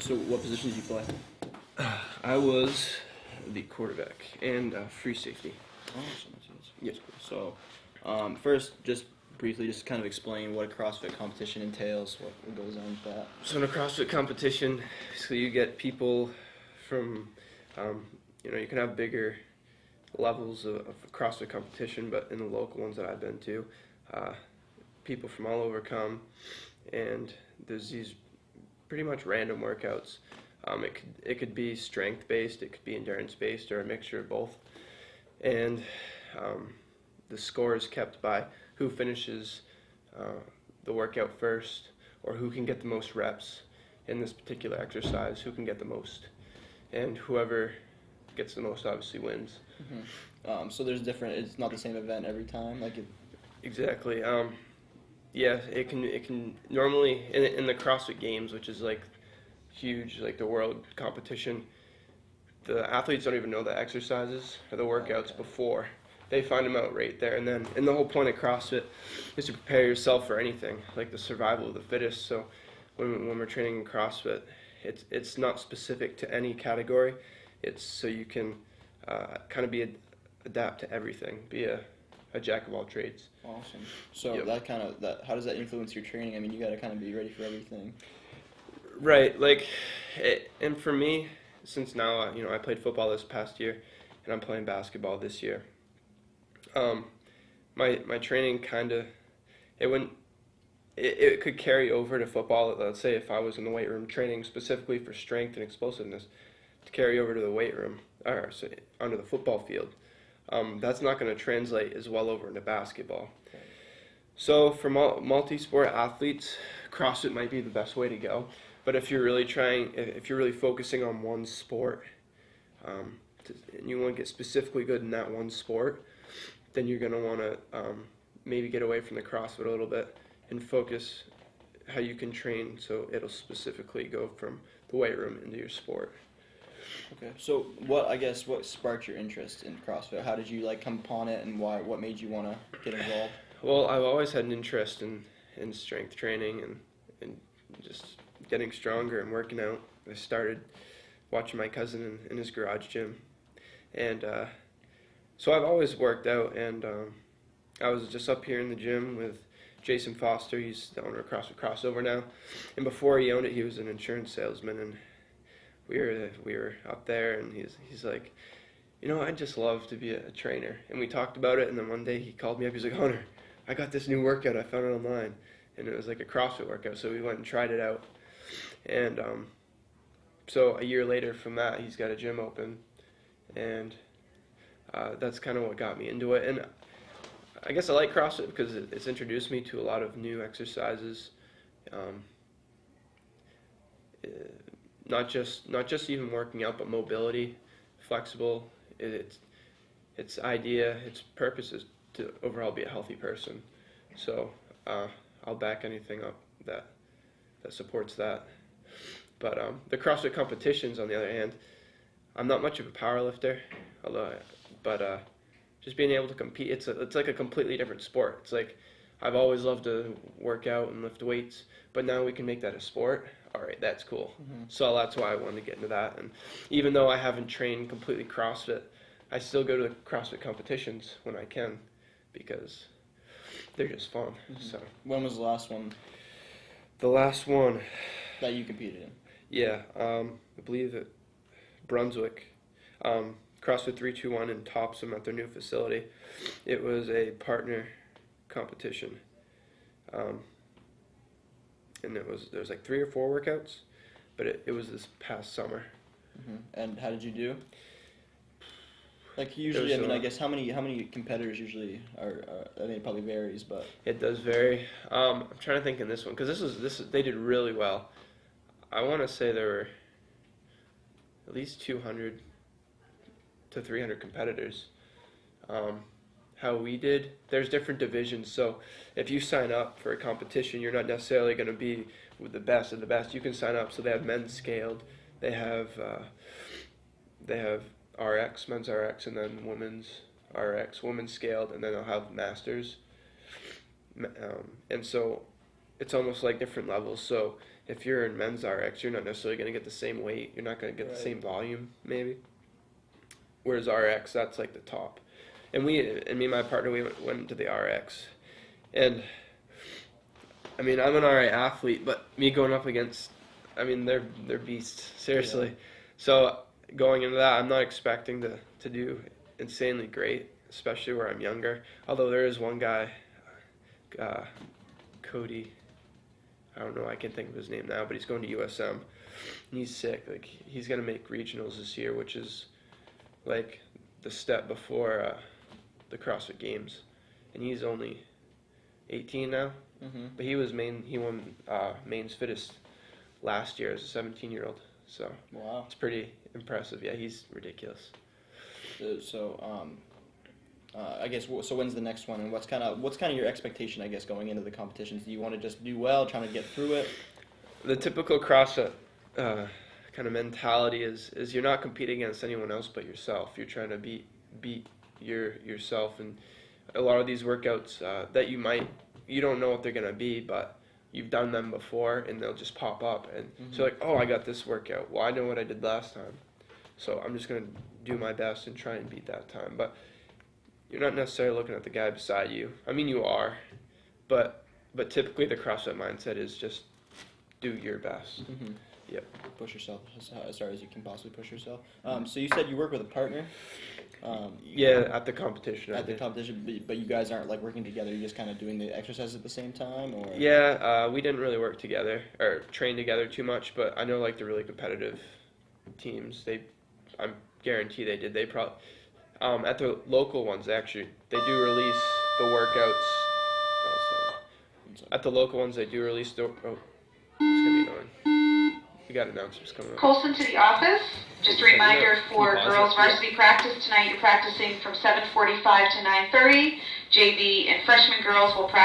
So what position did you play? I was the quarterback and free safety. Awesome. Yes. So, first, just briefly, just kind of explain what a CrossFit competition entails, what goes on with that. So in a CrossFit competition, so you get people from, you can have bigger levels of CrossFit competition, but in the local ones that I've been to, people from all over come, and there's these pretty much random workouts. It could be strength based, it could be endurance based, or a mixture of both. And the score is kept by who finishes the workout first, or who can get the most reps in this particular exercise, who can get the most, and whoever gets the most obviously wins. Mm-hmm. So there's different. It's not the same event every time. Exactly. Yeah, it can normally in the CrossFit Games, which is like huge, like the world competition. The athletes don't even know the exercises or the workouts before. They find them out right there and then. And the whole point of CrossFit is to prepare yourself for anything, like the survival of the fittest. So when we're training in CrossFit, it's not specific to any category. It's so you can kind of adapt to everything, be a jack of all trades. Awesome. So Yep. how does that influence your training? I mean, you got to kind of be ready for everything. Right, and for me, since now, I played football this past year, and I'm playing basketball this year. My training it could carry over to football. Let's say if I was in the weight room training specifically for strength and explosiveness, to carry over to the weight room, or onto the football field. That's not going to translate as well over into basketball. Okay. So for multi-sport athletes, CrossFit might be the best way to go. But if you're really focusing on one sport, and you want to get specifically good in that one sport, then you're going to want to maybe get away from the CrossFit a little bit and focus how you can train so it'll specifically go from the weight room into your sport. Okay. So what sparked your interest in CrossFit? How did you come upon it, and what made you want to get involved? Well, I've always had an interest in strength training and just getting stronger and working out. I started watching my cousin in his garage gym, and so I've always worked out. And I was just up here in the gym with Jason Foster. He's the owner of CrossFit Crossover now, and before he owned it, he was an insurance salesman. And we were up there, and he's like, I'd just love to be a trainer. And we talked about it, and then one day he called me up. He's like, Hunter, I got this new workout. I found it online, and it was like a CrossFit workout. So we went and tried it out. And so a year later from that, he's got a gym open, and that's kind of what got me into it. And I guess I like CrossFit because it's introduced me to a lot of new exercises. Not just even working out, but mobility, flexible. Its purpose is to overall be a healthy person. So I'll back anything up that supports that. But the CrossFit competitions, on the other hand, I'm not much of a power lifter, but just being able to compete, it's like a completely different sport. It's like I've always loved to work out and lift weights, but now we can make that a sport. All right, that's cool. Mm-hmm. So that's why I wanted to get into that. And even though I haven't trained completely CrossFit, I still go to the CrossFit competitions when I can because they're just fun. Mm-hmm. So when was the last one? The last one that you competed in? Yeah, I believe at Brunswick, CrossFit 321 in Topsom at their new facility. It was a partner competition. And there was like 3 or 4 workouts, but it was this past summer. Mm-hmm. And how did you do? Usually, I guess how many competitors usually are? I mean, it probably varies, but it does vary. I'm trying to think in this one because they did really well. I want to say there were at least 200 to 300 competitors. How we did, there's different divisions, so if you sign up for a competition, you're not necessarily going to be with the best of the best. You can sign up, so they have men's scaled, they have RX, men's RX, and then women's RX, women's scaled, and then they'll have masters. And so it's almost like different levels. So if you're in men's RX, you're not necessarily going to get the same weight. You're not going to get the same volume, maybe. Whereas RX, that's like the top. And me and my partner, we went to the RX. And, I mean, I'm an alright athlete, but me going up against, I mean, they're beasts, seriously. Yeah. So going into that, I'm not expecting to do insanely great, especially where I'm younger. Although there is one guy, Cody, I don't know, I can't think of his name now, but he's going to USM. And he's sick. Like, he's going to make regionals this year, which is like the step before the CrossFit Games. And he's only 18 now. Mm-hmm. But he won Maine's Fittest last year as a 17-year-old. So Wow. it's pretty impressive. Yeah, he's ridiculous. I guess so. When's the next one, and what's kind of your expectation? I guess going into the competitions, do you want to just do well, trying to get through it? The typical CrossFit kind of mentality is you're not competing against anyone else but yourself. You're trying to beat yourself, and a lot of these workouts that you don't know what they're gonna be, but you've done them before, and they'll just pop up, and so you're like, oh, I got this workout. Well, I know what I did last time, so I'm just gonna do my best and try and beat that time. But you're not necessarily looking at the guy beside you. I mean, you are, but typically the CrossFit mindset is just do your best. Mm-hmm. Yep. Push yourself as hard as you can possibly push yourself. So you said you work with a partner. Yeah, at the competition. At the competition, but you guys aren't like working together. You're just kind of doing the exercises at the same time, or? Yeah, we didn't really work together or train together too much, but I know like the really competitive teams, I'm guarantee they did. They probably at the local ones actually they do release the workouts. Oh, sorry. At the local ones they do release the. Oh, it's gonna be annoying. We got announcements coming up. Colson to the office. Just a reminder for girls varsity practice tonight. You're practicing from 7:45 to 9:30. JV and freshman girls will practice